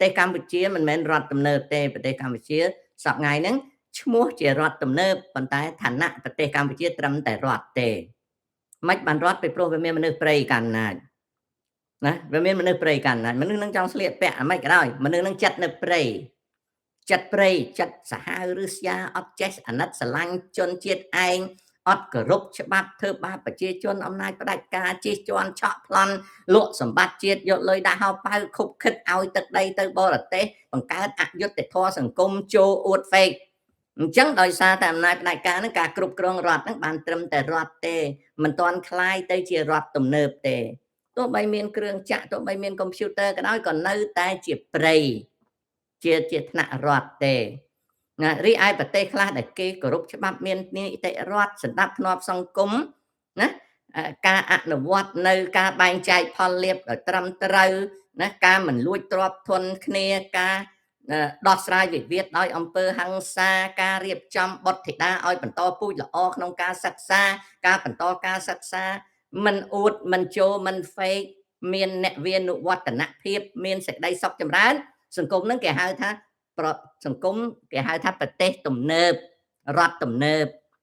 ទេសកម្ពុជាមិនមែនរដ្ឋទំនើបទេប្រទេសកម្ពុជាសប្តាហ៍ហ្នឹងឈ្មោះជារដ្ឋទំនើបប៉ុន្តែឋានៈប្រទេសកម្ពុជាត្រឹមតែរដ្ឋទេមិនបានរដ្ឋពីព្រោះវាមានមនុស្សព្រៃកាន់ណាចណាវាមានមនុស្សព្រៃកាន់ណាចមនុស្សនឹងចង់ស្លៀកពាក់អាម៉េចក៏ដោយមនុស្សនឹងចិត្តនៅព្រៃចិត្តព្រៃចិត្តសាហាវឬស្យាអត់ចេះអាណិតស្រឡាញ់ជនជាតិឯងអត់គោរពច្បាប់ធ្វើបាបប្រជាជនអំណាចផ្ដាច់ការជិះជាន់ឆក់ប្លន់លក់សម្បត្តិជាតិយកលុយដាក់ហោប៉ៅខុបខិតឲ្យទឹកដីទៅបរទេសបង្កើតអយុត្តិធម៌សង្គមចូលអួតហ្វេកអញ្ចឹងដោយសារតែអំណាចផ្ដាច់ការហ្នឹងការគ្រប់គ្រងរដ្ឋហ្នឹងបានត្រឹមតែរដ្ឋទេមិនទាន់คล้ายទៅជារដ្ឋទំនើបទេទោះបីមានគ្រឿងចក្រទោះបីមានកុំព្យូទ័រក៏ដោយក៏នៅតែជាព្រៃជាថ្នាក់រដ្ឋទេណារីឯប្រទេសខ្លះដែលគេគោរពច្បាប់មាននីតិរដ្ឋសន្តិភាពសង្គមណាការអនុវត្តនៅការបែងចែកផលលាភឲ្យត្រឹមត្រូវណាការមិនលួចទ្រព្យធនគ្នាការដោះស្រាយវិវាទដោយអំពើហិង្សាការរៀបចំបុត្រធីតាឲ្យបន្តពូជល្អក្នុងការសិក្សាការបន្តការសិក្សាមិនអួតមិនចូលមិន fake មានអ្នកវានុវឌ្ឍនភាពមានសេចក្តីសុខចម្រើនសង្គមហ្នឹងគេហៅថាសង្គមគេហៅថាប្រទេសទំនើបរដ្ឋទំនើប